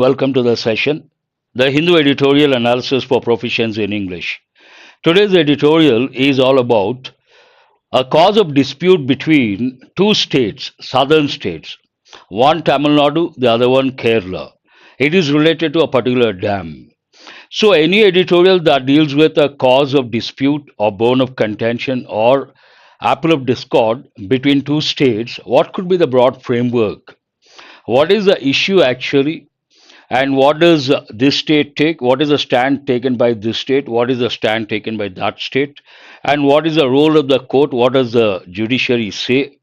Welcome to the session, the Hindu Editorial Analysis for Proficiency in English. Today's editorial is all about a cause of dispute between two states, southern states, one Tamil Nadu, the other one Kerala. It is related to a particular dam. So, any editorial that deals with a cause of dispute or bone of contention or apple of discord between two states, what could be the broad framework? What is the issue actually? And what does this state take? What is the stand taken by this state? What is the stand taken by that state? And what is the role of the court? What does the judiciary say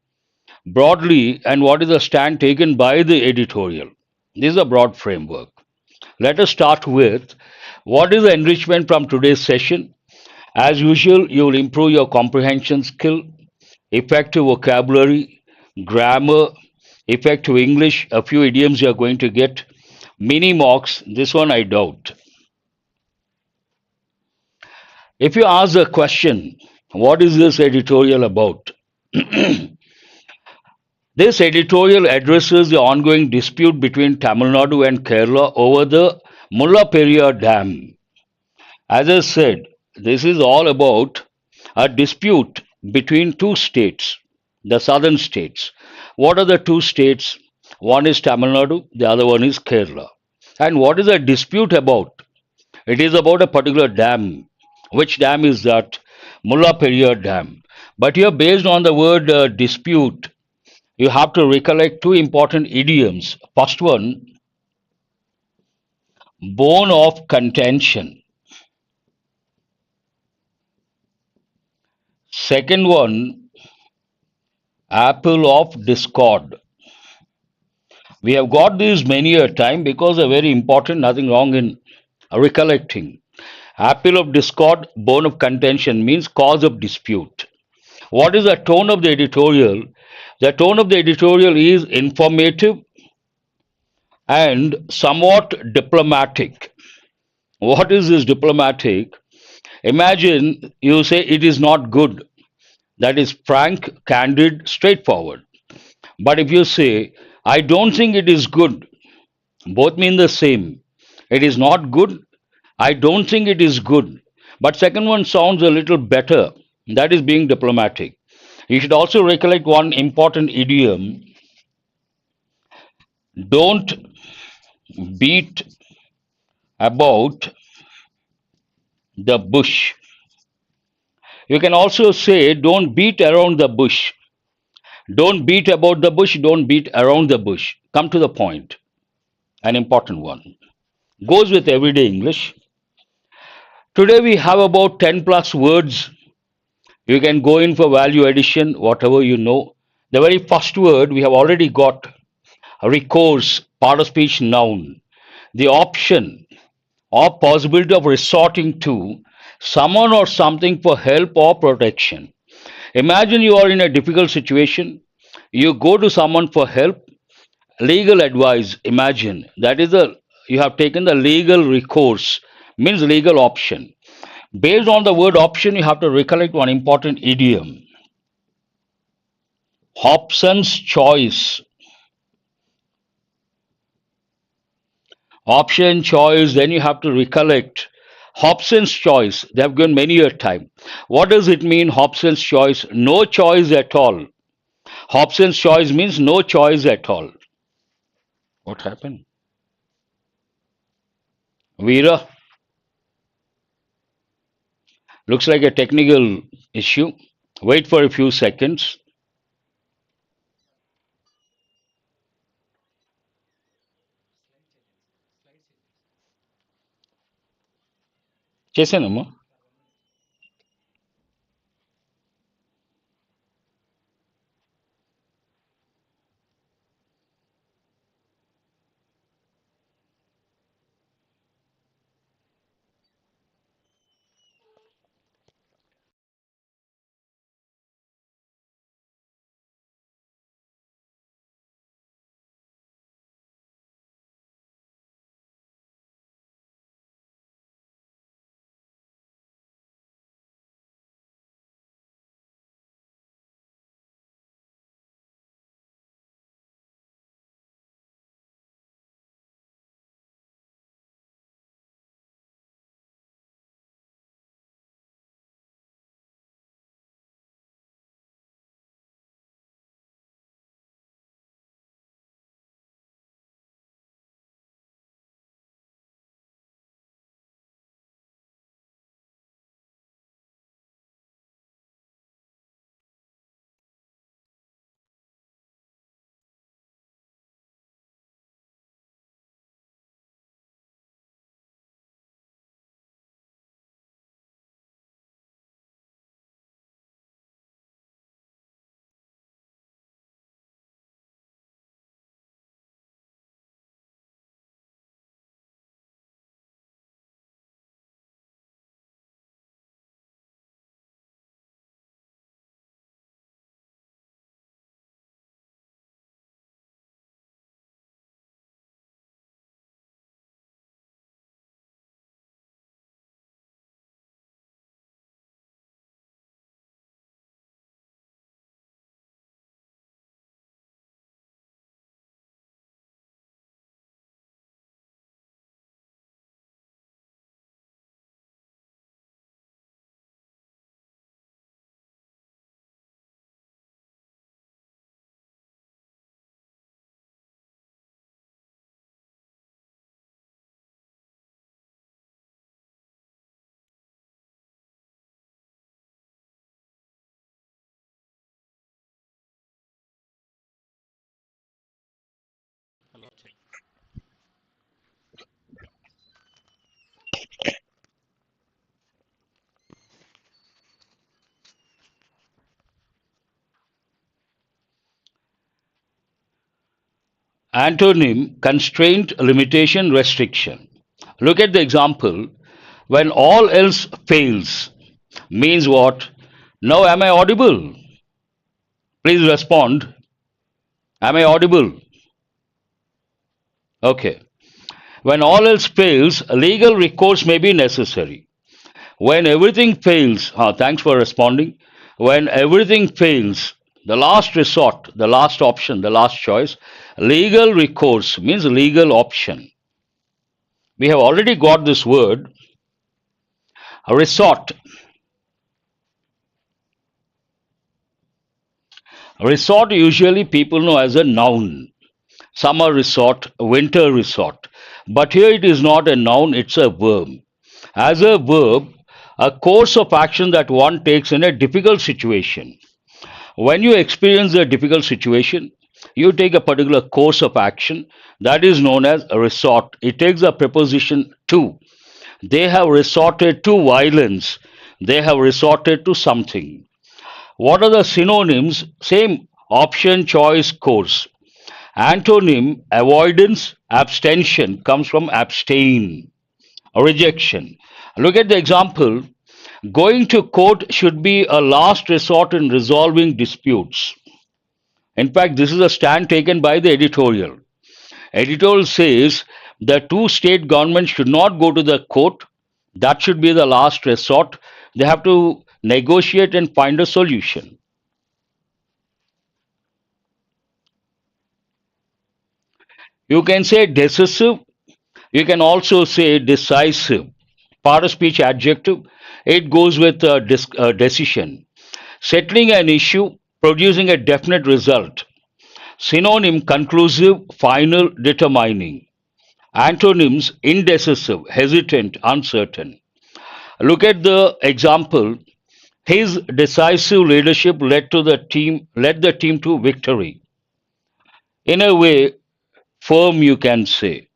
broadly? And what is the stand taken by the editorial? This is a broad framework. Let us start with what is the enrichment from today's session. As usual, you will improve your comprehension skill, effective vocabulary, grammar, effective English, a few idioms you are going to get. Mini mocks, this one I doubt. If you ask the question, what is this editorial about? This editorial addresses the ongoing dispute between Tamil Nadu and Kerala over the Mullaperiyar Dam. As I said, this is all about a dispute between two states, the southern states. What are the two states? One is Tamil Nadu, the other one is Kerala. And what is the dispute about? It is about a particular dam. Which dam is that? Mulla Periyar Dam. But here, based on the word dispute, you have to recollect two important idioms. First one, bone of contention. Second one, apple of discord. We have got these many a time because they're very important, nothing wrong in recollecting. Apple of discord, bone of contention means cause of dispute. What is the tone of the editorial? The tone of the editorial is informative and somewhat diplomatic. What is this diplomatic? Imagine you say it is not good. That is frank, candid, straightforward. But if you say, I don't think it is good, both mean the same. It is not good. I don't think it is good. But second one sounds a little better. That is being diplomatic. You should also recollect one important idiom. Don't beat about the bush. You can also say, don't beat around the bush. Don't beat about the bush, don't beat around the bush. Come to the point. An important one. Goes with everyday English. Today we have about 10 plus words. You can go in for value addition, whatever you know. The very first word we have already got recourse, part of speech noun. The option or possibility of resorting to someone or something for help or protection. Imagine you are in a difficult situation, you go to someone for help, legal advice. Imagine that is the you have taken the legal recourse, means legal option. Based on the word option, you have to recollect one important idiom. Hobson's choice. Option choice, then you have to recollect Hobson's choice. They have given many a time. What does it mean, Hobson's choice? No choice at all. Hobson's choice means no choice at all. What happened? Veera, looks like a technical issue. Wait for a few seconds. చేశానమ్మా Antonym, constraint, limitation, restriction. Look at the example. When all else fails means what? Now, am I audible? Please respond. Am I audible? Okay. When all else fails, legal recourse may be necessary. When everything fails, thanks for responding. When everything fails, the last resort, the last option, the last choice, legal recourse means legal option. We have already got this word, resort. Resort usually people know as a noun. Summer resort, winter resort. But here it is not a noun, it's a verb. As a verb, a course of action that one takes in a difficult situation. When you experience a difficult situation, you take a particular course of action that is known as a resort. It takes a preposition to. They have resorted to violence. They have resorted to something. What are the synonyms? Same option, choice, course. Antonym, avoidance, abstention comes from abstain, rejection. Look at the example. Going to court should be a last resort in resolving disputes. In fact, this is a stand taken by the editorial. Editorial says the two state governments should not go to the court. That should be the last resort. They have to negotiate and find a solution. You can say decisive. You can also say decisive. Part of speech adjective. It goes with decision. Settling an issue, producing a definite result. Synonym, conclusive, final, determining. Antonyms, indecisive, hesitant, uncertain. Look at the example. His decisive leadership led the team to victory. In a way, firm you can say.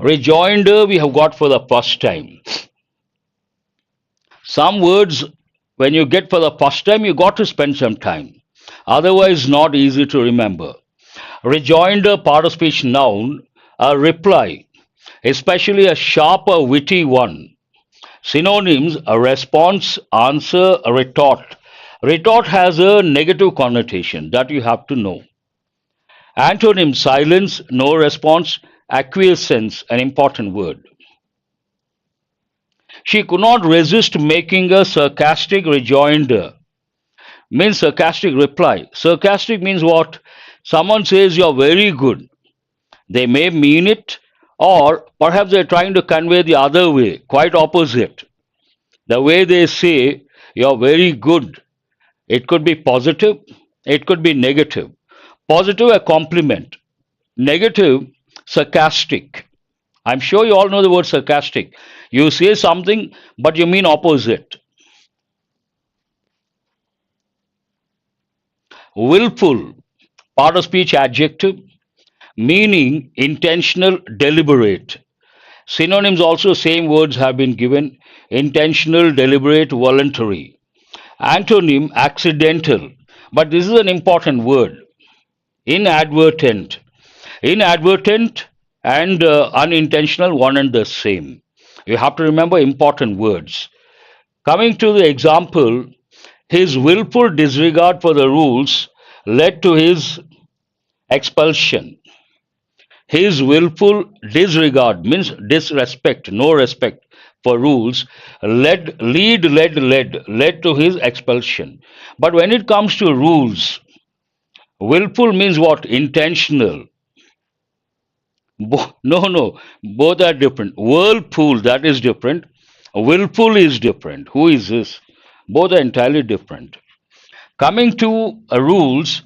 Rejoinder we have got for the first time. Some words, when you get for the first time, you got to spend some time. Otherwise, not easy to remember. Rejoinder, part of speech noun, a reply, especially a sharp or witty one. Synonyms, a response, answer, a retort. Retort has a negative connotation that you have to know. Antonym, silence, no response, acquiescence, an important word. She could not resist making a sarcastic rejoinder. Means sarcastic reply. Sarcastic means what? Someone says you're very good. They may mean it, or perhaps they're trying to convey the other way, quite opposite. The way they say you're very good, it could be positive, it could be negative. Positive, a compliment. Negative, sarcastic. I'm sure you all know the word sarcastic. You say something, but you mean opposite. Willful, part of speech adjective, meaning intentional, deliberate. Synonyms also, same words have been given: intentional, deliberate, voluntary. Antonym, accidental. But this is an important word: inadvertent. Inadvertent and unintentional, one and the same. You have to remember important words. Coming to the example, his willful disregard for the rules led to his expulsion. His willful disregard means disrespect, no respect for rules, led to his expulsion. But when it comes to rules, willful means what? Intentional. No, both are different. Whirlpool, that is different. Willful is different. Who is this? Both are entirely different. Coming to rules,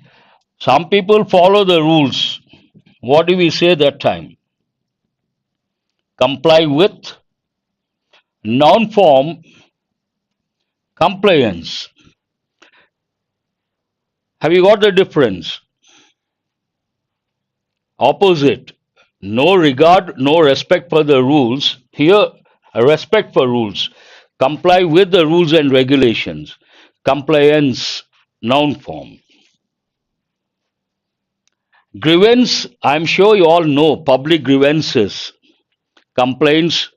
some people follow the rules. What do we say that time? Comply with, noun form, compliance. Have you got the difference? Opposite. No regard, no respect for the rules. Here, a respect for rules. Comply with the rules and regulations. Compliance, noun form. Grievance, I'm sure you all know public grievances, complaints,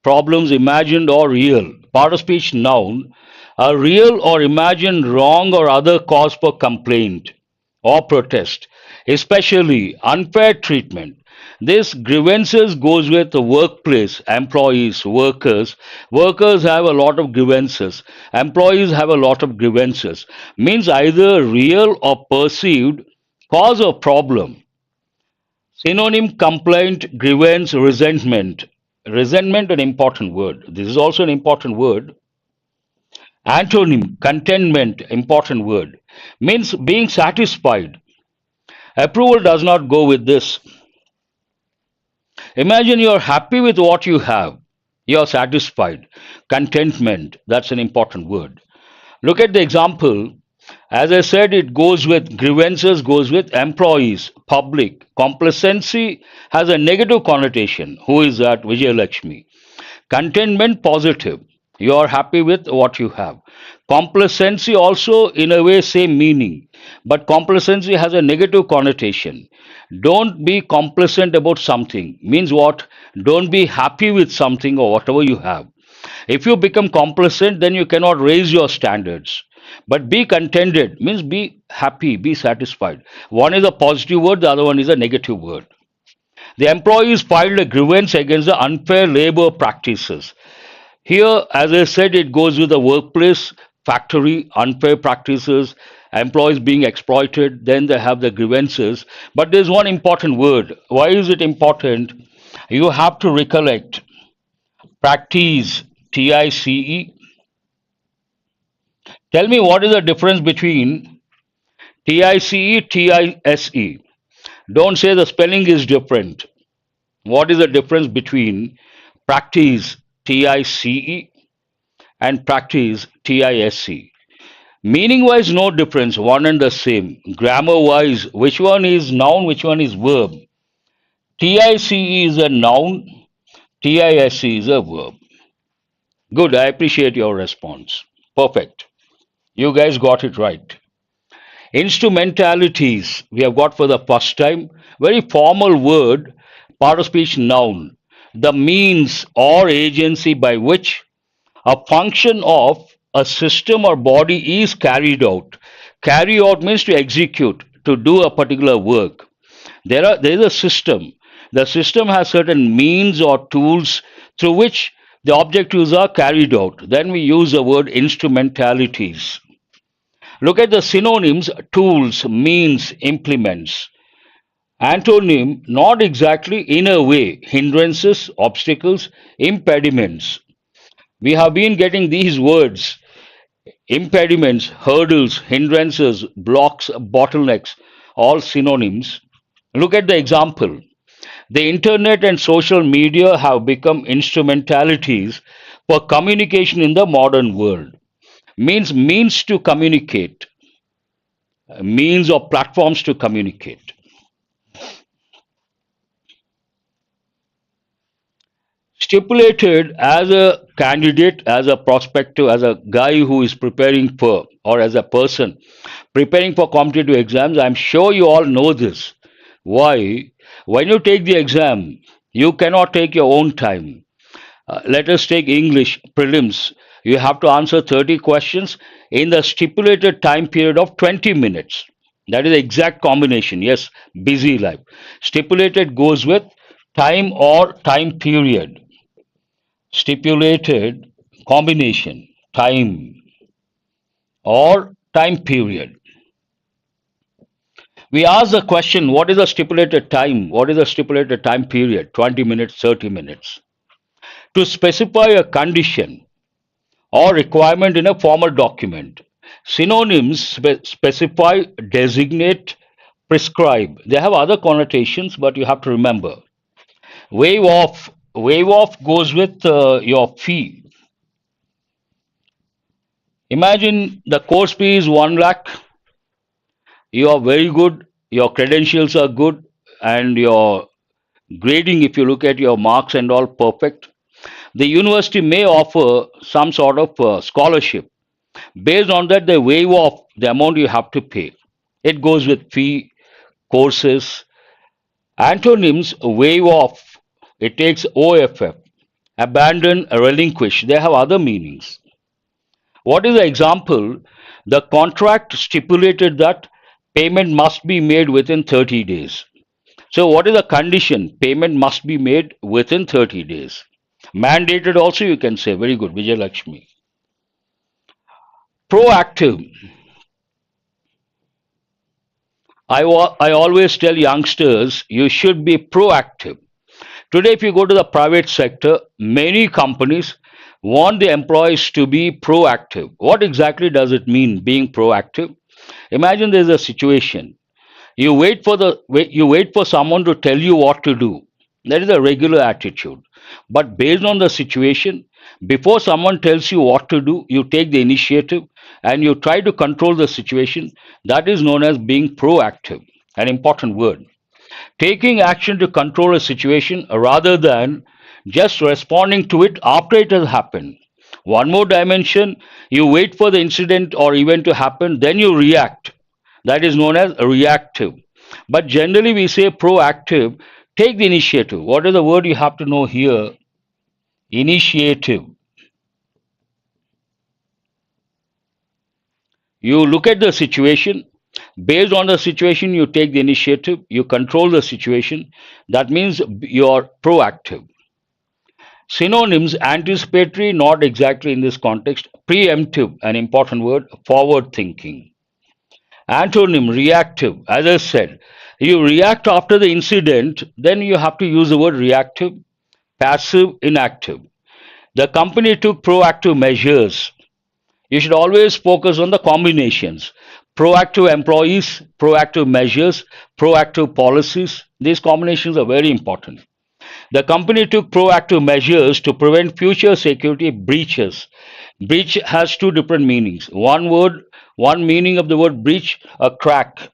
problems imagined or real. Part of speech noun, a real or imagined wrong or other cause for complaint or protest, especially unfair treatment. This grievances goes with the workplace, employees, workers. Workers have a lot of grievances. Employees have a lot of grievances. Means either real or perceived cause of problem. Synonym complaint, grievance, resentment. Resentment, an important word. This is also an important word. Antonym, contentment, important word. Means being satisfied. Approval does not go with this. Imagine you're happy with what you have. You're satisfied. Contentment, that's an important word. Look at the example. As I said, it goes with grievances, goes with employees, public. Complacency has a negative connotation. Who is that? Vijay Lakshmi. Contentment, positive. You are happy with what you have. Complacency also, in a way, same meaning. But complacency has a negative connotation. Don't be complacent about something. Means what? Don't be happy with something or whatever you have. If you become complacent, then you cannot raise your standards. But be contented means be happy, be satisfied. One is a positive word, the other one is a negative word. The employees filed a grievance against the unfair labor practices. Here, as I said, it goes with the workplace, factory, unfair practices, employees being exploited, then they have the grievances. But there's one important word. Why is it important? You have to recollect practice, TICE. Tell me what is the difference between TICE, TISE. Don't say the spelling is different. What is the difference between practice, TICE, and practice, TISC? Meaning wise, no difference, one and the same. Grammar wise, which one is noun, which one is verb? TICE is a noun, TISC is a verb. Good, I appreciate your response. Perfect. You guys got it right. Instrumentalities, we have got for the first time. Very formal word, part of speech noun. The means or agency by which a function of a system or body is carried out. Carry out means to execute, to do a particular work. There is a system. The system has certain means or tools through which the objectives are carried out. Then we use the word instrumentalities. Look at the synonyms: tools, means, implements. Antonym, not exactly, in a way, hindrances, obstacles, impediments. We have been getting these words: impediments, hurdles, hindrances, blocks, bottlenecks, all synonyms. Look at the example. The internet and social media have become instrumentalities for communication in the modern world. Means to communicate, means or platforms to communicate. Stipulated as a candidate, as a prospective, as a guy who is preparing for, or as a person preparing for competitive exams. I'm sure you all know this. Why? When you take the exam, you cannot take your own time. Let us take English prelims. You have to answer 30 questions in the stipulated time period of 20 minutes. That is the exact combination. Yes, busy life. Stipulated goes with time or time period. Stipulated combination, time or time period. We ask the question, what is the stipulated time? What is the stipulated time period? 20 minutes, 30 minutes. To specify a condition or requirement in a formal document. Synonyms specify, designate, prescribe. They have other connotations, but you have to remember. Waive off. Waive off goes with your fee. Imagine the course fee is 1 lakh. You are very good. Your credentials are good, and your grading, if you look at your marks and all, perfect. The university may offer some sort of scholarship. Based on that, they waive off the amount you have to pay. It goes with fee, courses, Antonyms wave off, it takes OFF, abandon, relinquish. They have other meanings. What is the example? The contract stipulated that payment must be made within 30 days. So, what is the condition? Payment must be made within 30 days. Mandated also, you can say. Very good, Vijay Lakshmi. Proactive. I always tell youngsters you should be proactive. Today, if you go to the private sector, many companies want the employees to be proactive. What exactly does it mean, being proactive? Imagine there's a situation. You wait for someone to tell you what to do. That is a regular attitude. But based on the situation, before someone tells you what to do, you take the initiative and you try to control the situation. That is known as being proactive. An important word. Taking action to control a situation rather than just responding to it after it has happened. One more dimension, you wait for the incident or event to happen, then you react. That is known as reactive. But generally, we say proactive. Take the initiative. What is the word you have to know here? Initiative. You look at the situation. Based on the situation, you take the initiative. You control the situation. That means you are proactive. Synonyms: anticipatory, not exactly in this context. Preemptive, an important word. Forward thinking. Antonym: reactive. As I said, you react after the incident, then you have to use the word reactive. Passive, inactive. The company took proactive measures. You should always focus on the combinations. Proactive employees, proactive measures, proactive policies. These combinations are very important. The company took proactive measures to prevent future security breaches. Breach has two different meanings. One meaning of the word breach, a crack.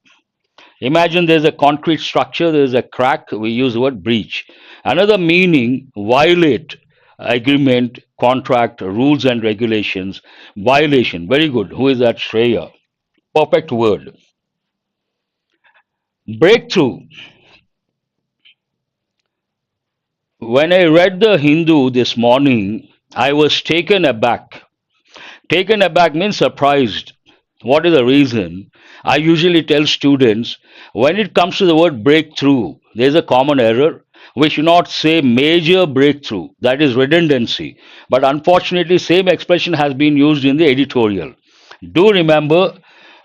Imagine there's a concrete structure, there's a crack, we use the word breach. Another meaning, violate, agreement, contract, rules and regulations, violation. Very good. Who is that? Shreya. Perfect word. Breakthrough. When I read the Hindu this morning, I was taken aback. Taken aback means surprised. What is the reason? I usually tell students when it comes to the word breakthrough, there's a common error. We should not say major breakthrough. That is redundancy. But unfortunately, same expression has been used in the editorial. Do remember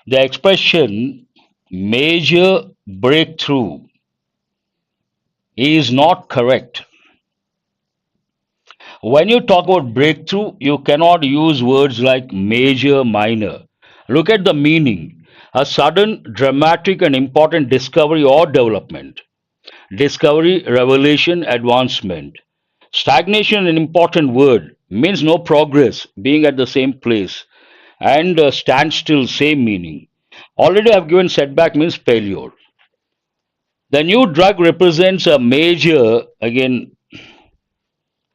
the expression major breakthrough is not correct. When you talk about breakthrough, you cannot use words like major, minor. Look at the meaning: a sudden, dramatic, and important discovery or development. Discovery, revelation, advancement. Stagnation, an important word, means no progress, being at the same place. And standstill, same meaning. Already I've given setback means failure. The new drug represents a major, again,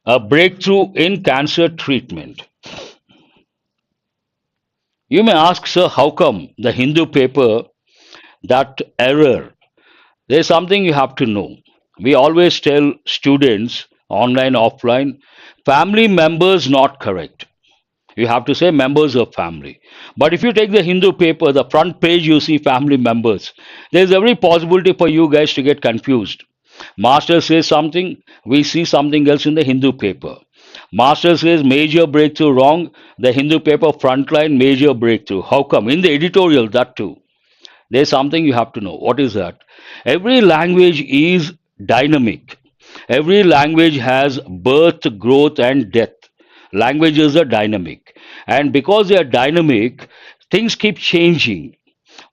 a breakthrough in cancer treatment. You may ask, sir, how come the Hindu paper, that error? There's something you have to know. We always tell students, online, offline, family members not correct. You have to say members of family. But if you take the Hindu paper, the front page you see family members. There's every possibility for you guys to get confused. Master says something, we see something else in the Hindu paper. Master says major breakthrough wrong, the Hindu paper frontline major breakthrough. How come? In the editorial, that too. There's something you have to know. What is that? Every language is dynamic. Every language has birth, growth, and death. Languages are dynamic. And because they are dynamic, things keep changing.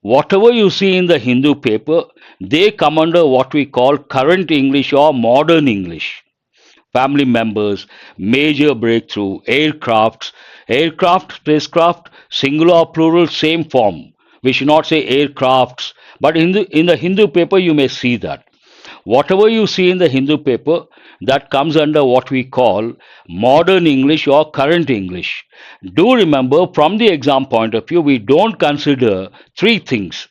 Whatever you see in the Hindu paper, they come under what we call current English or modern English. Family members, major breakthrough, aircraft, spacecraft, singular or plural, same form. We should not say aircrafts, but in the Hindu paper you may see that. Whatever you see in the Hindu paper, that comes under what we call modern English or current English. Do remember, from the exam point of view, we don't consider three things.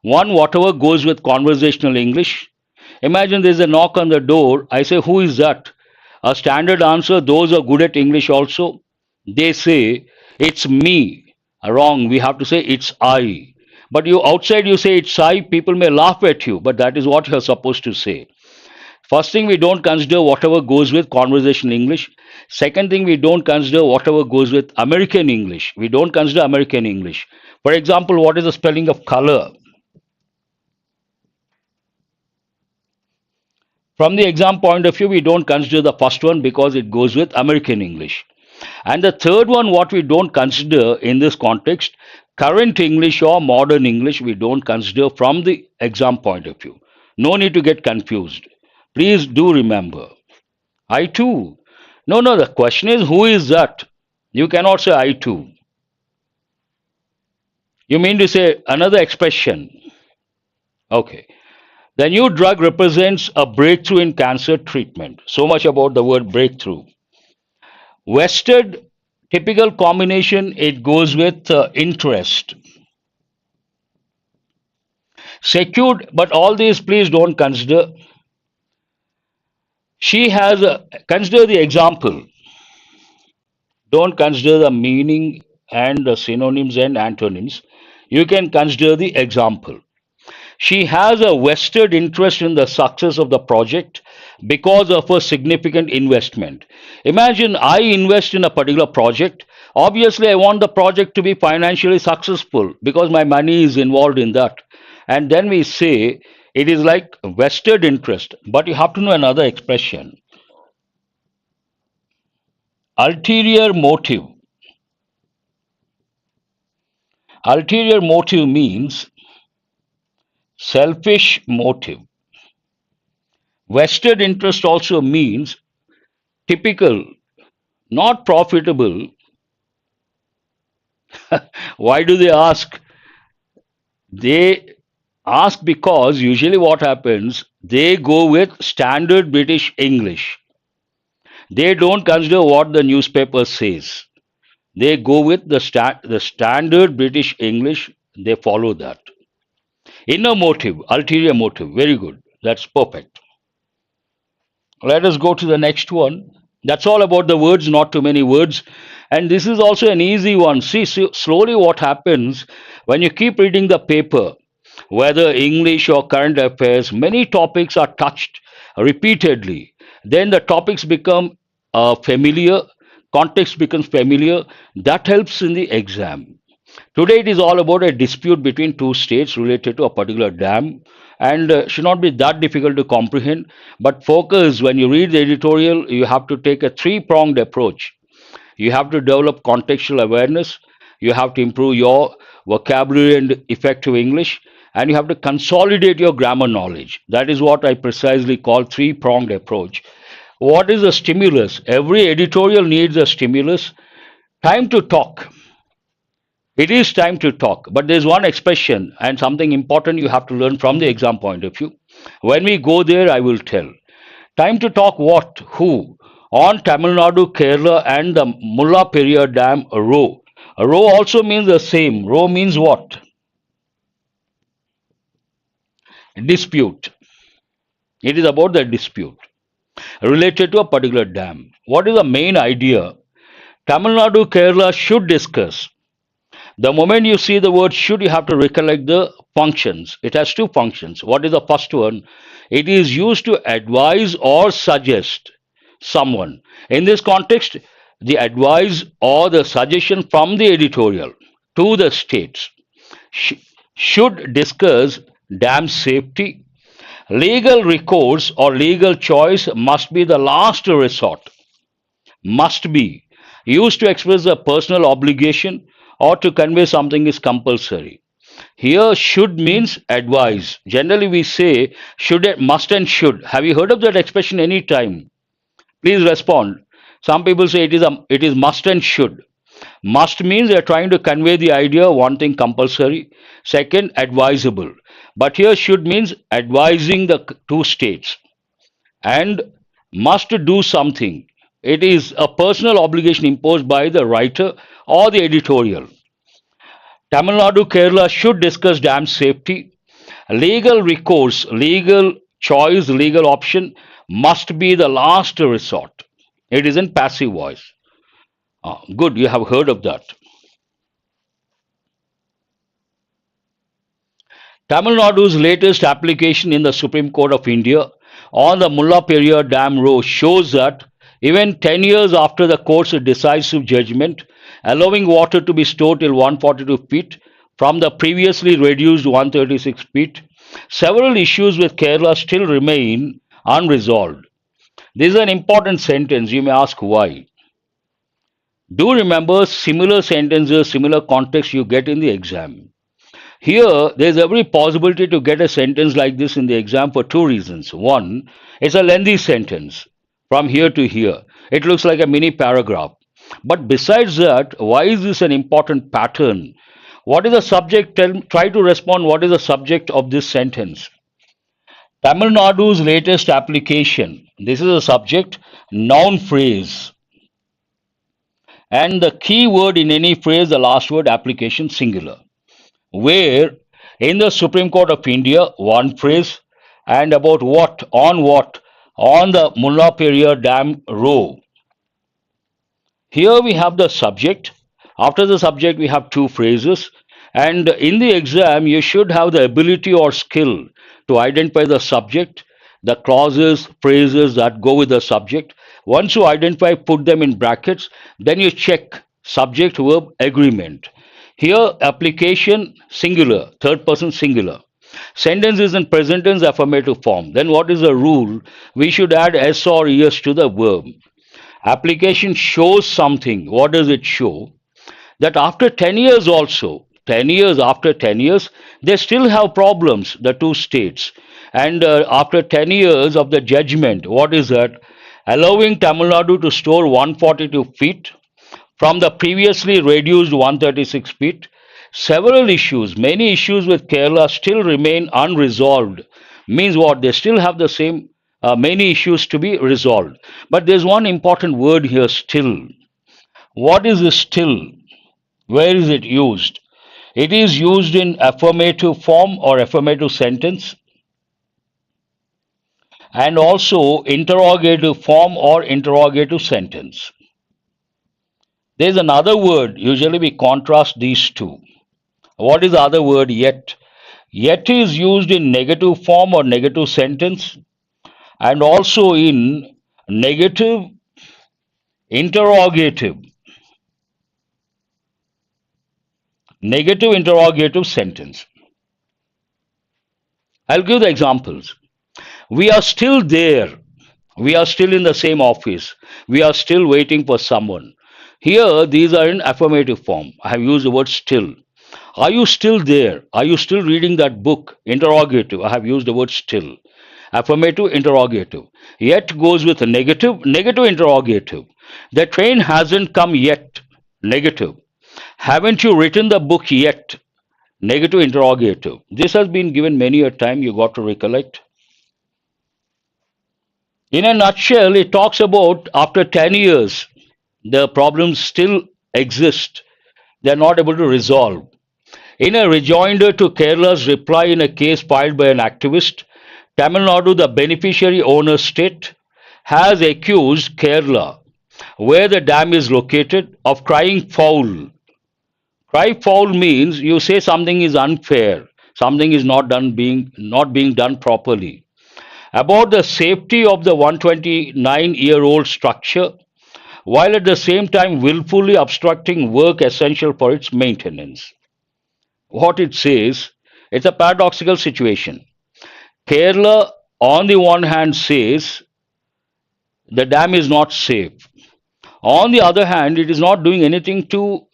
One, whatever goes with conversational English. Imagine there's a knock on the door. I say, who is that? A standard answer, those are good at English also. They say, it's me. Wrong. We have to say, it's I. But you outside you say it's I, people may laugh at you, but that is what you're supposed to say. First thing, we don't consider whatever goes with conversational English. Second thing, we don't consider whatever goes with American English. We don't consider American English. For example, what is the spelling of color? From the exam point of view, we don't consider the first one because it goes with American English. And the third one, what we don't consider in this context, current English or modern English, we don't consider from the exam point of view. No need to get confused. Please do remember. I too. No, no, the question is who is that? You cannot say I too. You mean to say another expression. Okay. The new drug represents a breakthrough in cancer treatment. So much about the word breakthrough. Vested, typical combination, it goes with interest. Secured, but all these please don't consider. She has a, consider the example. Don't consider the meaning and the synonyms and antonyms. You can consider the example. She has a vested interest in the success of the project because of a significant investment. Imagine I invest in a particular project. Obviously, I want the project to be financially successful because my money is involved in that. And then we say it is like vested interest. But you have to know another expression. Ulterior motive. Ulterior motive means selfish motive. Vested interest also means typical, not profitable. Why do they ask? They ask because usually what happens, they go with standard British English. They don't consider what the newspaper says. They go with the standard British English. They follow that. Inner motive, ulterior motive. Very good. That's perfect. Let us go to the next one. That's all about the words, not too many words. And this is also an easy one. See, slowly what happens when you keep reading the paper, whether English or current affairs, many topics are touched repeatedly. Then the topics become familiar, context becomes familiar. That helps in the exam. Today it is all about a dispute between two states related to a particular dam and should not be that difficult to comprehend. But focus, when you read the editorial, you have to take a three-pronged approach. You have to develop contextual awareness, you have to improve your vocabulary and effective English, and you have to consolidate your grammar knowledge. That is what I precisely call three-pronged approach. What is a stimulus? Every editorial needs a stimulus. Time to talk. It is time to talk, but there's one expression and something important you have to learn from the exam point of view. When we go there, I will tell. Time to talk what? Who? On Tamil Nadu, Kerala, and the Mulla Periyar Dam, row. A row also means the same. Row means what? Dispute. It is about the dispute related to a particular dam. What is the main idea? Tamil Nadu, Kerala should discuss. The moment you see the word should, you have to recollect the functions. It has two functions. What is the first one? It is used to advise or suggest someone. In this context, the advice or the suggestion from the editorial to the states should discuss dam safety. Legal recourse or legal choice must be the last resort. Must be used to express a personal obligation or to convey something is compulsory. Here, should means advise. Generally, we say should, must, and should. Have you heard of that expression any time? Please respond. Some people say it is must and should. Must means they are trying to convey the idea, one thing compulsory, second advisable. But here should means advising the two states, and must do something. It is a personal obligation imposed by the writer or the editorial. Tamil Nadu, Kerala should discuss dam safety. Legal recourse, legal choice, legal option must be the last resort. It is in passive voice. Good, you have heard of that. Tamil Nadu's latest application in the Supreme Court of India on the Mullaperiyar Dam Row shows that even 10 years after the court's decisive judgment, allowing water to be stored till 142 feet from the previously reduced 136 feet, several issues with Kerala still remain unresolved. This is an important sentence. You may ask why. Do remember similar sentences, similar context you get in the exam. Here, there's every possibility to get a sentence like this in the exam for two reasons. One, it's a lengthy sentence from here to here. It looks like a mini paragraph. But besides that, why is this an important pattern? What is the subject? Try to respond. What is the subject of this sentence? Tamil Nadu's latest application. This is a subject, noun phrase. And the key word in any phrase, the last word, application, singular. Where in the Supreme Court of India, one phrase, and about what? On the Mullaperiyar Dam Row. Here we have the subject. After the subject, we have two phrases. And in the exam, you should have the ability or skill to identify the subject, the clauses, phrases that go with the subject. Once you identify, put them in brackets, then you check subject verb agreement. Here, application singular, third person singular. Sentence is in present tense affirmative form. Then what is the rule? We should add s or es to the verb. Application shows something. What does it show? That after 10 years also, 10 years, after 10 years, they still have problems, the two states. And after 10 years of the judgment, what is that? Allowing Tamil Nadu to store 142 feet from the previously reduced 136 feet. Several issues, many issues with Kerala still remain unresolved. Means what? They still have the same many issues to be resolved. But there's one important word here, still. What is this still? Where is it used? It is used in affirmative form or affirmative sentence, and also interrogative form or interrogative sentence. There's another word, usually we contrast these two. What is the other word? Yet. Yet is used in negative form or negative sentence, and also in negative interrogative. Negative interrogative sentence. I'll give the examples. We are still there. We are still in the same office. We are still waiting for someone. Here, these are in affirmative form. I have used the word still. Are you still there? Are you still reading that book? Interrogative. I have used the word still. Affirmative, interrogative. Yet goes with a negative, negative interrogative. The train hasn't come yet. Negative. Haven't you written the book yet? Negative interrogative. This has been given many a time, you got to recollect. In a nutshell, it talks about after 10 years, the problems still exist. They are not able to resolve. In a rejoinder to Kerala's reply in a case filed by an activist, Tamil Nadu, the beneficiary owner state, has accused Kerala, where the dam is located, of crying foul. Cry foul means you say something is unfair, something is not being done properly. About the safety of the 129-year-old structure, while at the same time willfully obstructing work essential for its maintenance. What it says, it's a paradoxical situation. Kerala, on the one hand, says the dam is not safe. On the other hand, it is not doing anything to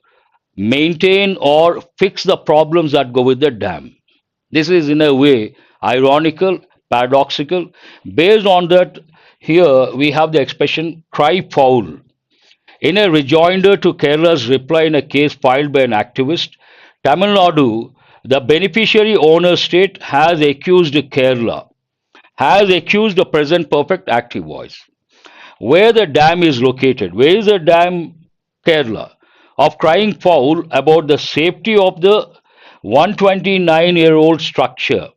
maintain or fix the problems that go with the dam. This is, in a way, ironical, paradoxical. Based on that, here we have the expression cry foul. In a rejoinder to Kerala's reply in a case filed by an activist, Tamil Nadu, the beneficiary owner state, has accused Kerala, has accused the present perfect active voice. Where the dam is located, where is the dam, Kerala, of crying foul about the safety of the 129-year-old structure,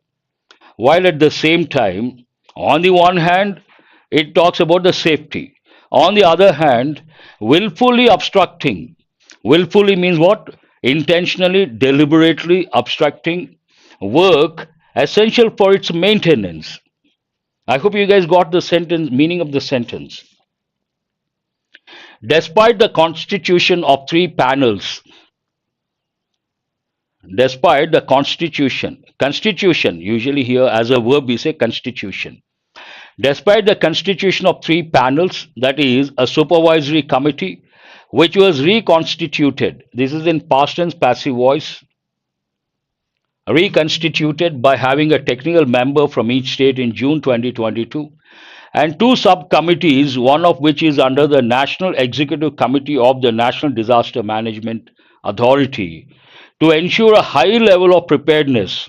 while at the same time On the one hand, it talks about the safety. On the other hand, willfully obstructing. Willfully means what? Intentionally, deliberately obstructing work essential for its maintenance. I hope you guys got the sentence meaning of the sentence. Despite the constitution of three panels, despite the constitution, usually here as a verb we say constitution. Despite the constitution of three panels, that is, a supervisory committee, which was reconstituted, this is in past tense passive voice, reconstituted by having a technical member from each state in June 2022, and two subcommittees, one of which is under the National Executive Committee of the National Disaster Management Authority, to ensure a high level of preparedness.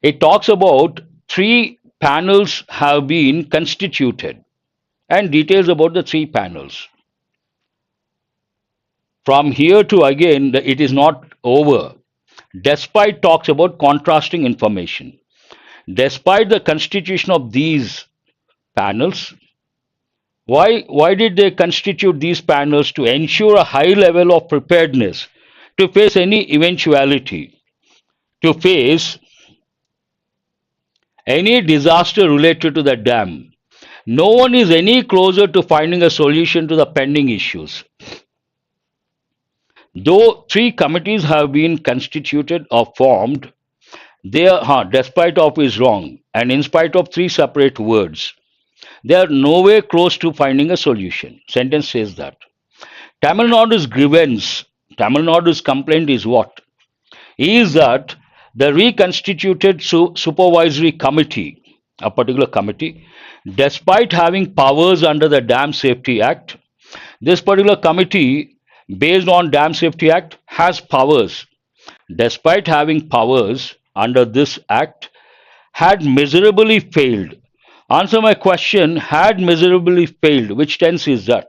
It talks about three panels have been constituted and details about the three panels. From here to again, it is not over. Despite talks about contrasting information. Despite the constitution of these panels, why did they constitute these panels? To ensure a high level of preparedness to face any eventuality, to face any disaster related to the dam. No one is any closer to finding a solution to the pending issues. Though three committees have been constituted or formed, they are, despite of is wrong, and in spite of three separate words, they are nowhere close to finding a solution. Sentence says that. Tamil Nadu's grievance, Tamil Nadu's complaint is what? Is that the reconstituted supervisory committee, a particular committee, despite having powers under the Dam Safety Act, this particular committee, based on Dam Safety Act, has powers. Despite having powers under this act, had miserably failed. Answer my question, had miserably failed. Which tense is that?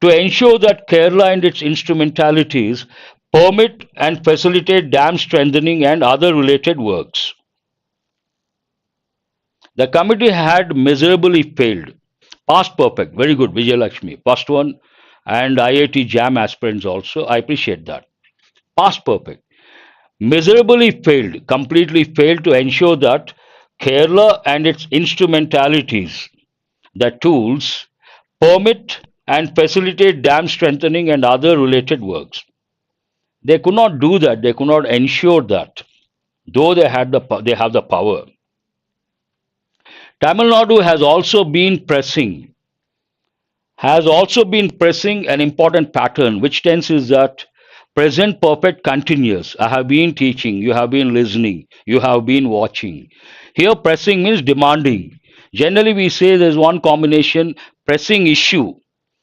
To ensure that Kerala and its instrumentalities permit and facilitate dam strengthening and other related works. The committee had miserably failed. Past perfect. Very good, Vijay Lakshmi. Past one and IIT JAM aspirants also. I appreciate that. Past perfect. Miserably failed, completely failed to ensure that Kerala and its instrumentalities, the tools, permit and facilitate dam strengthening and other related works. They could not do that. They could not ensure that, though they have the power. Tamil Nadu has also been pressing an important pattern, which tense is that present perfect continuous. I have been teaching, you have been listening, you have been watching. Here pressing means demanding. Generally we say there's one combination, pressing issue.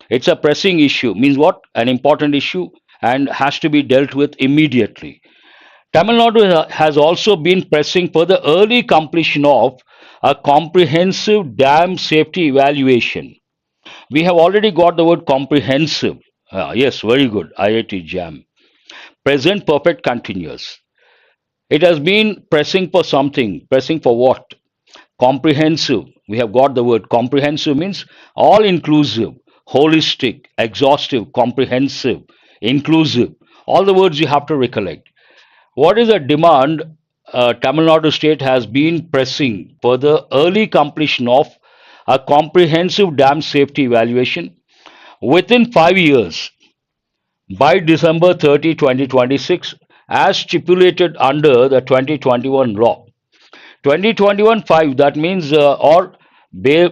It's a pressing issue, means what? An important issue and has to be dealt with immediately. Tamil Nadu has also been pressing for the early completion of a comprehensive dam safety evaluation. We have already got the word comprehensive. Yes, very good. IIT JAM. Present perfect continuous. It has been pressing for something. Pressing for what? Comprehensive. We have got the word comprehensive means all inclusive, holistic, exhaustive, comprehensive, inclusive. All the words you have to recollect. What is the demand Tamil Nadu state has been pressing for the early completion of a comprehensive dam safety evaluation within 5 years by December 30, 2026 as stipulated under the 2021 law. 2021 5, that means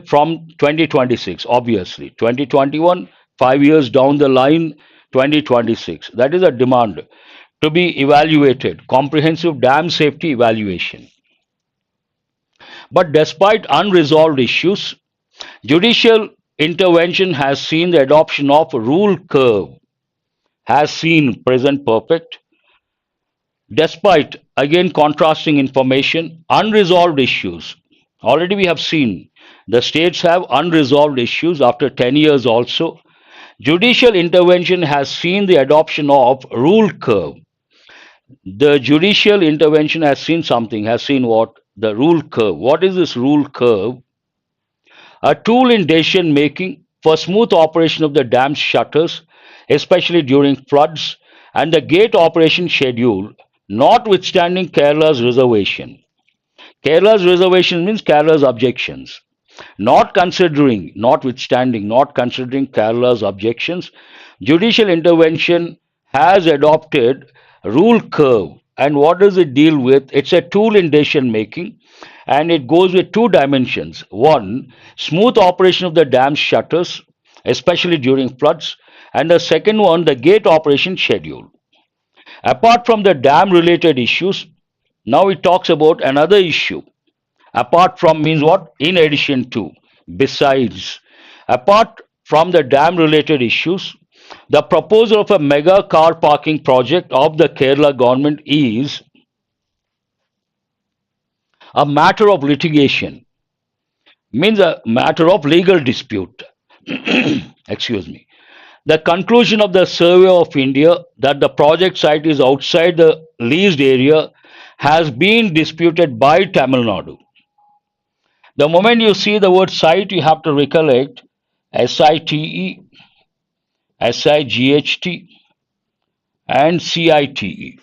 from 2026, obviously. 2021, 5 years down the line, 2026. That is a demand to be evaluated, comprehensive dam safety evaluation. But despite unresolved issues, judicial intervention has seen the adoption of rule curve, has seen present perfect. Despite, again, contrasting information, unresolved issues. Already we have seen the states have unresolved issues after 10 years also. Judicial intervention has seen the adoption of rule curve. The judicial intervention has seen something, has seen what? the rule curve. What is this rule curve? A tool in decision making for smooth operation of the dam shutters, especially during floods, and the gate operation schedule, notwithstanding Kerala's reservation. Kerala's reservation means Kerala's objections. Not considering Kerala's objections, judicial intervention has adopted rule curve. And what does it deal with? It's a tool in decision making, and it goes with two dimensions. One, smooth operation of the dam shutters, especially during floods, and the second one, the gate operation schedule. Apart from the dam related issues, now it talks about another issue. Apart from means what? In addition to, besides. Apart from the dam related issues, the proposal of a mega car parking project of the Kerala government is a matter of litigation, means a matter of legal dispute. Excuse me. The conclusion of the Survey of India that the project site is outside the leased area has been disputed by Tamil Nadu. The moment you see the word site, you have to recollect SITE, SIGHT, and CITE.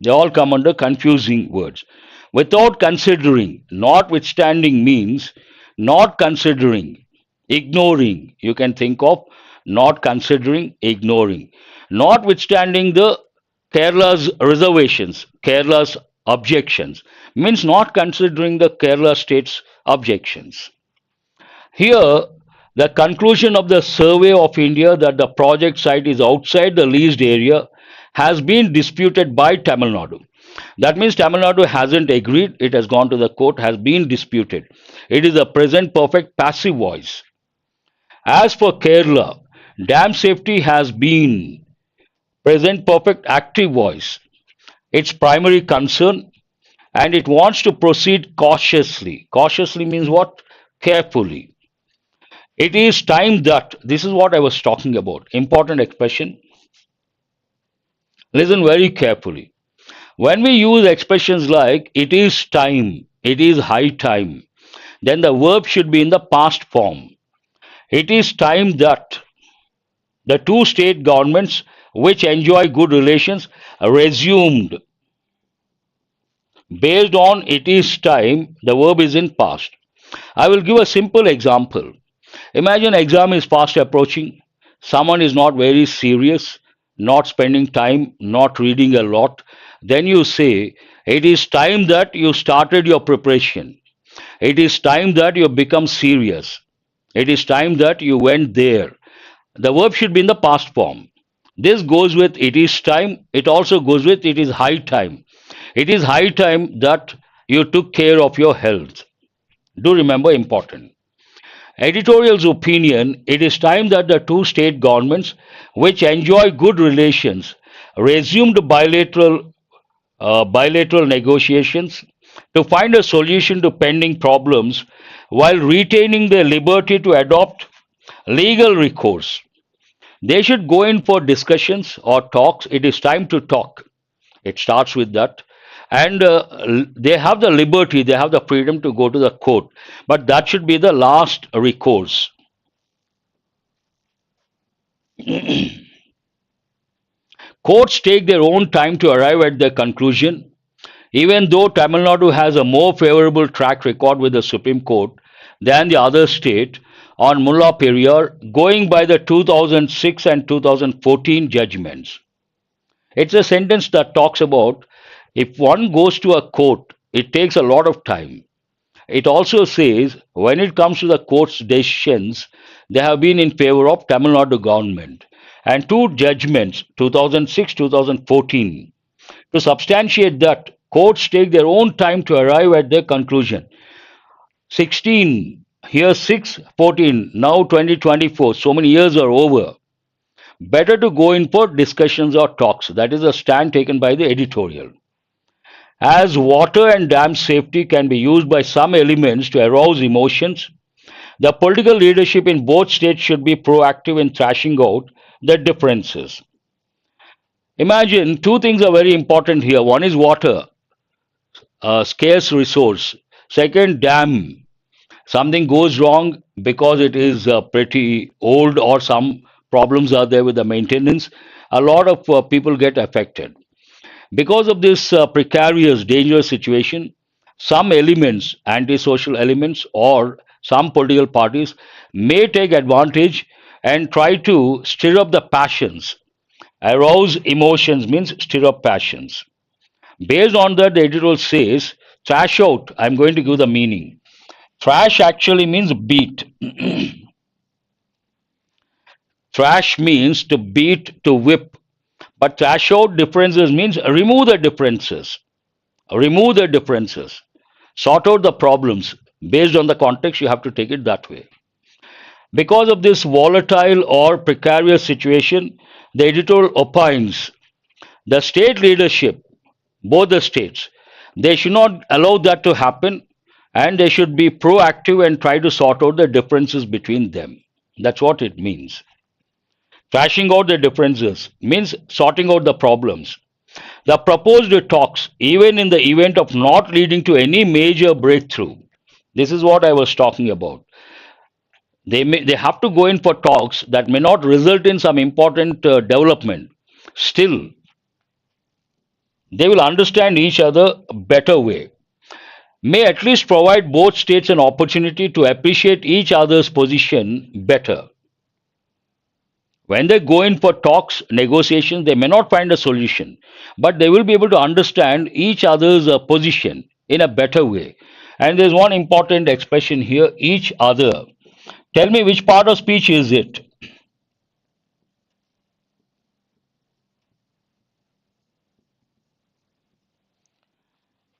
They all come under confusing words. Without considering, notwithstanding means not considering, ignoring. You can think of not considering, ignoring. Notwithstanding the Kerala's reservations, Kerala's objections, means not considering the Kerala state's objections. Here, the conclusion of the Survey of India that the project site is outside the leased area has been disputed by Tamil Nadu. That means Tamil Nadu hasn't agreed, it has gone to the court, has been disputed. It is a present perfect passive voice. As for Kerala, dam safety has been present perfect active voice. Its primary concern, and it wants to proceed cautiously. Cautiously means what? Carefully. It is time that, this is what I was talking about, important expression. Listen very carefully. When we use expressions like it is time, it is high time, then the verb should be in the past form. It is time that the two state governments which enjoy good relations resumed. Based on it is time, the verb is in past. I will give a simple example. Imagine exam is fast approaching. Someone is not very serious, not spending time, not reading a lot. Then you say, it is time that you started your preparation. It is time that you become serious. It is time that you went there. The verb should be in the past form. This goes with it is time. It also goes with it is high time. It is high time that you took care of your health. Do remember, important. Editorial's opinion, it is time that the two state governments, which enjoy good relations, resumed bilateral negotiations to find a solution to pending problems while retaining their liberty to adopt legal recourse. They should go in for discussions or talks. It is time to talk. It starts with that. And they have the liberty, they have the freedom to go to the court. But that should be the last recourse. Courts take their own time to arrive at their conclusion. Even though Tamil Nadu has a more favorable track record with the Supreme Court than the other state on Mullah Periyar, going by the 2006 and 2014 judgments. It's a sentence that talks about if one goes to a court, it takes a lot of time. It also says when it comes to the court's decisions, they have been in favor of Tamil Nadu government. And two judgments, 2006, 2014, to substantiate that, courts take their own time to arrive at their conclusion. 16, here 6, 14, now 2024, so many years are over. Better to go in for discussions or talks. That is a stand taken by the editorial. As water and dam safety can be used by some elements to arouse emotions, the political leadership in both states should be proactive in thrashing out the differences. Imagine two things are very important here. One is water. a scarce resource. Second, dam. Something goes wrong because it is pretty old or some problems are there with the maintenance. A lot of people get affected. Because of this precarious, dangerous situation, some elements, antisocial elements, or some political parties may take advantage and try to stir up the passions. Arouse emotions means stir up passions. Based on that, the editorial says, trash out. I'm going to give the meaning. Trash actually means beat. Trash means to beat, to whip. But trash out differences means remove the differences. Remove the differences. Sort out the problems. Based on the context, you have to take it that way. Because of this volatile or precarious situation, the editorial opines the state leadership, both the states, they should not allow that to happen and they should be proactive and try to sort out the differences between them. That's what it means. Trashing out the differences means sorting out the problems. The proposed talks, even in the event of not leading to any major breakthrough, this is what I was talking about. They have to go in for talks that may not result in some important development. Still, they will understand each other a better way. May at least provide both states an opportunity to appreciate each other's position better. When they go in for talks, negotiations, they may not find a solution, but they will be able to understand each other's position in a better way. And there's one important expression here, each other. Tell me which part of speech is it?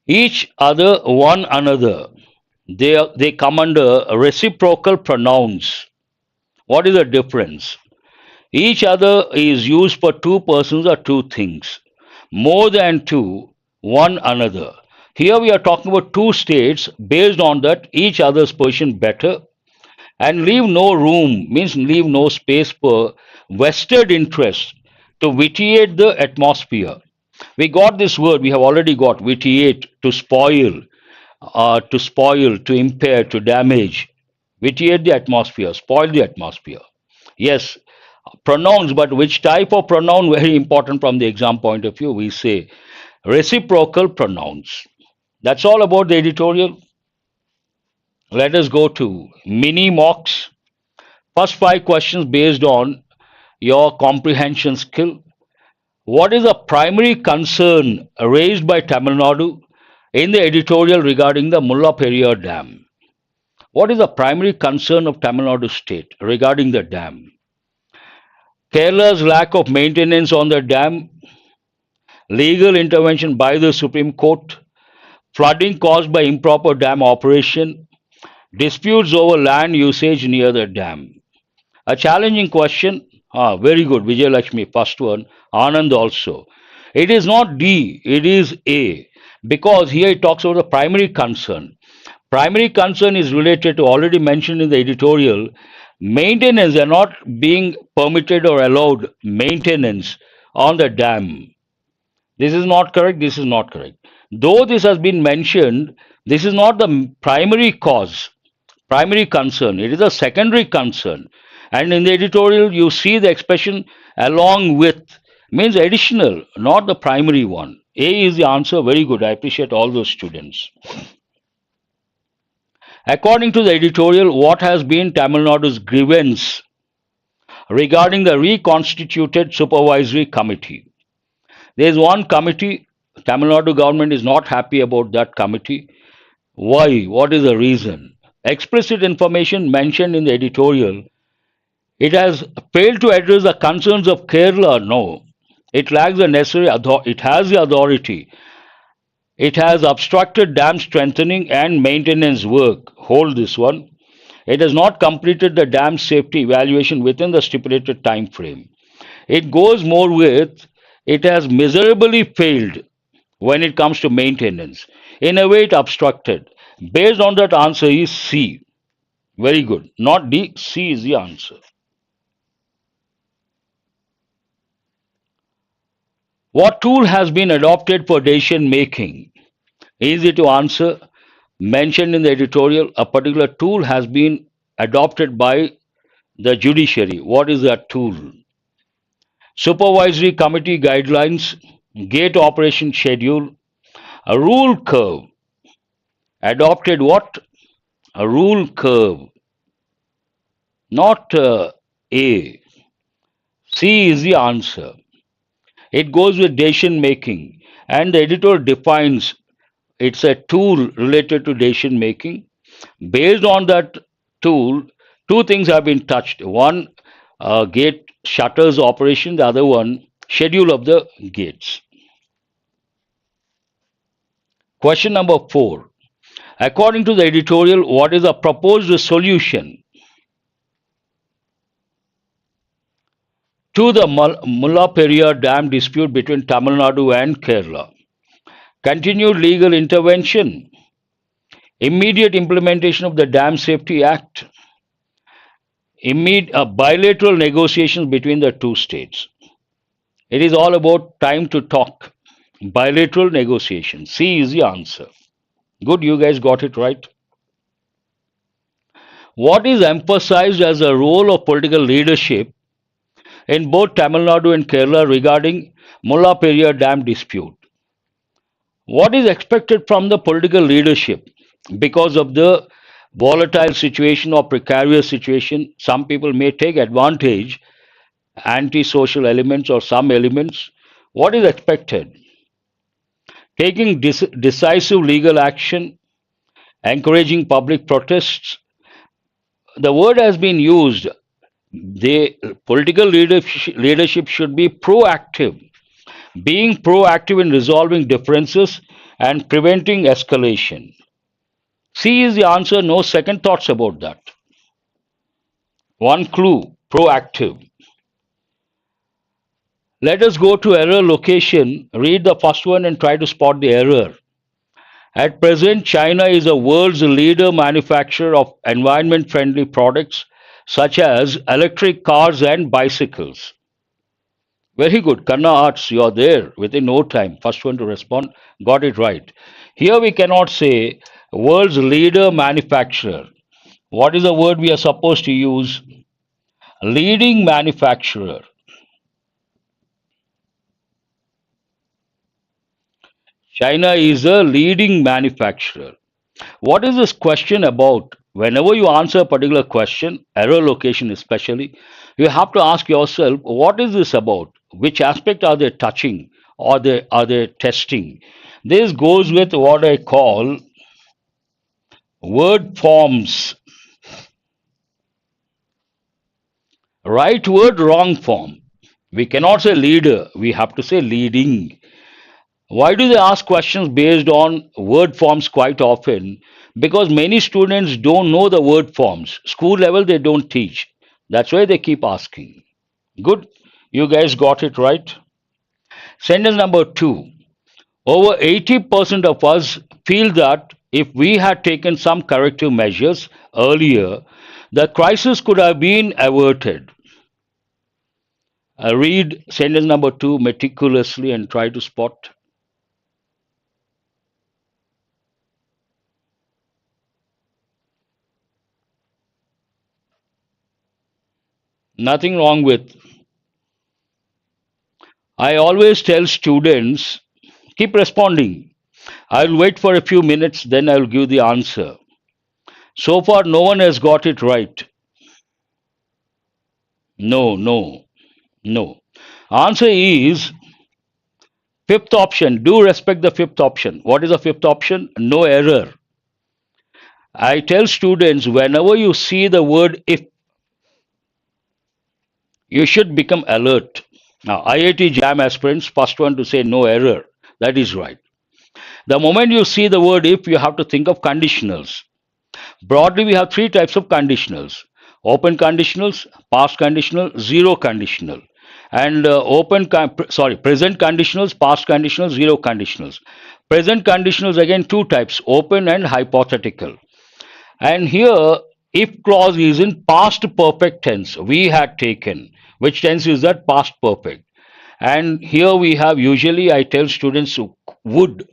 Each other, one another. They come under reciprocal pronouns. What is the difference? Each other is used for two persons or two things. More than two, one another. Here we are talking about two states based on that each other's position better and leave no room means leave no space for vested interest to vitiate the atmosphere. We got this word, we have already got vitiate, to spoil, to impair, to damage, vitiate the atmosphere, spoil the atmosphere. Yes, pronouns, but which type of pronoun? Very important from the exam point of view. We say reciprocal pronouns. That's all about the editorial. Let us go to mini mocks. First five questions based on your comprehension skill. What is the primary concern raised by Tamil Nadu in the editorial regarding the Mulla Periyar Dam? What is the primary concern of Tamil Nadu state regarding the dam? Kerala's lack of maintenance on the dam, legal intervention by the Supreme Court, flooding caused by improper dam operation, disputes over land usage near the dam. A challenging question. Very good, Vijay Lakshmi, first one. Anand also. It is not D, it is A, because here it talks about the primary concern. Primary concern is related to already mentioned in the editorial. Maintenance are not being permitted or allowed maintenance on the dam. This is not correct. This is not correct. Though this has been mentioned, this is not the primary cause, primary concern. It is a secondary concern. And in the editorial, you see the expression along with means additional, not the primary one. A is the answer. Very good. I appreciate all those students. According to the editorial, what has been Tamil Nadu's grievance regarding the reconstituted supervisory committee? There is one committee. Tamil Nadu government is not happy about that committee. Why? What is the reason? Explicit information mentioned in the editorial. It has failed to address the concerns of Kerala. No, it lacks the necessary authority. It has the authority. It has obstructed dam strengthening and maintenance work. Hold this one. It has not completed the dam safety evaluation within the stipulated time frame. It goes more with it has miserably failed when it comes to maintenance. In a way, it obstructed. Based on that, answer is C. Very good. Not D, C is the answer. What tool has been adopted for decision making? Easy to answer. Mentioned in the editorial, a particular tool has been adopted by the judiciary. What is that tool? Supervisory committee guidelines, gate operation schedule, a rule curve. Adopted what? A rule curve, not A. C is the answer. It goes with decision making, and the editor defines it's a tool related to decision making. Based on that tool, two things have been touched. One, gate shutters operation, the other one, schedule of the gates. Question number 4. According to the editorial, what is the proposed solution to the Mullaperiyar Dam dispute between Tamil Nadu and Kerala? Continued legal intervention, immediate implementation of the Dam Safety Act, bilateral negotiations between the two states. It is all about time to talk. Bilateral negotiation. C is the answer. Good, you guys got it right. What is emphasized as a role of political leadership in both Tamil Nadu and Kerala regarding Mullaperiyar Dam dispute? What is expected from the political leadership because of the volatile situation or precarious situation? Some people may take advantage, anti-social elements or some elements. What is expected? Taking decisive legal action, encouraging public protests. The word has been used. The political leadership should be proactive, being proactive in resolving differences and preventing escalation. C is the answer, no second thoughts about that. One clue, proactive. Let us go to error location, read the first one and try to spot the error. At present, China is the world's leader manufacturer of environment friendly products such as electric cars and bicycles. Very good. Kanna Arts, you are there within no time. First one to respond. Got it right. Here we cannot say world's leader manufacturer. What is the word we are supposed to use? Leading manufacturer. China is a leading manufacturer. What is this question about? Whenever you answer a particular question, error location especially, you have to ask yourself, what is this about? Which aspect are they touching or are they testing? This goes with what I call word forms. Right word, wrong form. We cannot say leader, we have to say leading. Why do they ask questions based on word forms quite often? Because many students don't know the word forms. School level, they don't teach. That's why they keep asking. Good. You guys got it right. Sentence number 2. Over 80% of us feel that if we had taken some corrective measures earlier, the crisis could have been averted. Read sentence number 2 meticulously and try to spot. Nothing wrong with. I always tell students, keep responding. I'll wait for a few minutes, then I'll give the answer. So far, no one has got it right. No, no, no. Answer is fifth option. Do respect the fifth option. What is the fifth option? No error. I tell students, whenever you see the word if, you should become alert. Now, IIT JAM aspirants, first one to say no error. That is right. The moment you see the word if, you have to think of conditionals. Broadly, we have three types of conditionals: open conditionals, past conditional, zero conditional. And present conditionals, past conditionals, zero conditionals. Present conditionals, again, two types: open and hypothetical. And here, if clause is in past perfect tense, we had taken. Which tense is that? Past perfect. And here we have, usually I tell students would.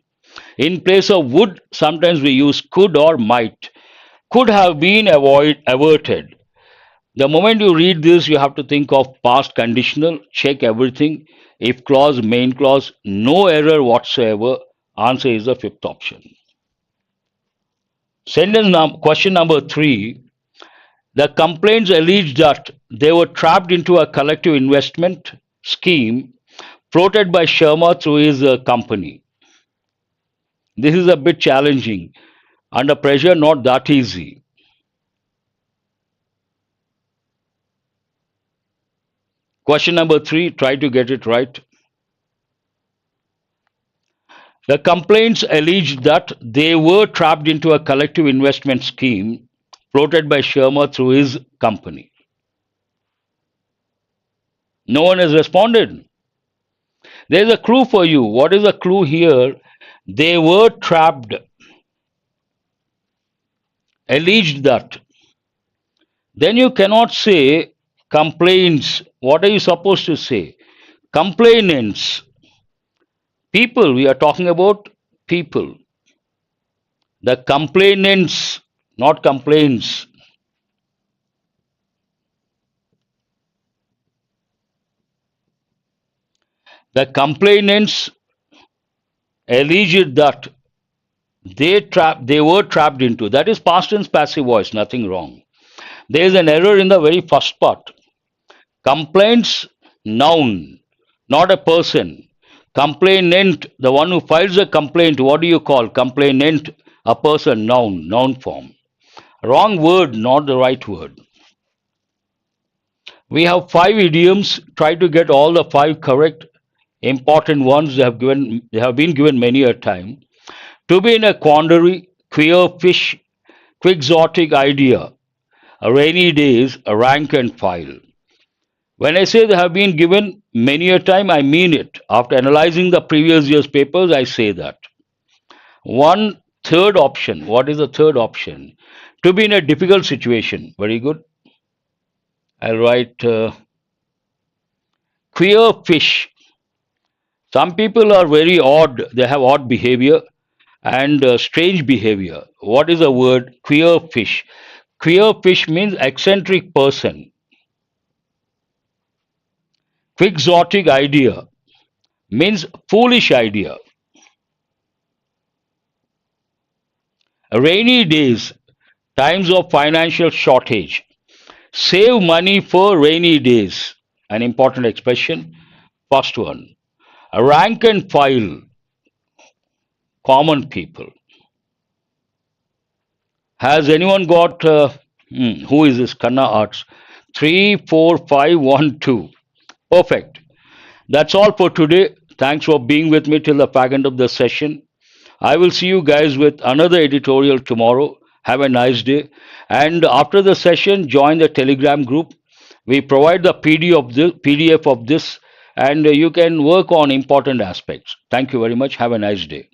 In place of would, sometimes we use could or might. Could have been averted. The moment you read this, you have to think of past conditional, check everything. If clause, main clause, no error whatsoever. Answer is the fifth option. Question number 3. The complaints allege that they were trapped into a collective investment scheme floated by Sharma through his company. This is a bit challenging. Under pressure, not that easy. Question number 3, try to get it right. The complaints alleged that they were trapped into a collective investment scheme floated by Sharma through his company. No one has responded. There's a clue for you. What is the clue here? They were trapped. Alleged that. Then you cannot say complaints. What are you supposed to say? Complainants. People. We are talking about people. The complainants, not complaints. The complainants alleged that they were trapped into. That is past tense passive voice, nothing wrong. There is an error in the very first part. Complaints, noun, not a person. Complainant, the one who files a complaint, what do you call? Complainant, a person, noun form. Wrong word, not the right word. We have 5 idioms. Try to get all the 5 correct. Important ones they have been given many a time. To be in a quandary, queer fish, quixotic idea, a rainy days, a rank and file. When I say they have been given many a time, I mean it. After analyzing the previous year's papers, I say that. One third option. What is the third option? To be in a difficult situation. Very good. I'll write queer fish. Some people are very odd. They have odd behavior and strange behavior. What is the word? Queer fish. Queer fish means eccentric person. Quixotic idea means foolish idea. Rainy days, times of financial shortage. Save money for rainy days. An important expression. First one. Rank and file. Common people. Has anyone got, who is this? Kanna Arts. 3, 4, 5, 1, 2. Perfect. That's all for today. Thanks for being with me till the fag end of the session. I will see you guys with another editorial tomorrow. Have a nice day. And after the session, join the Telegram group. We provide the PDF of this and you can work on important aspects. Thank you very much. Have a nice day.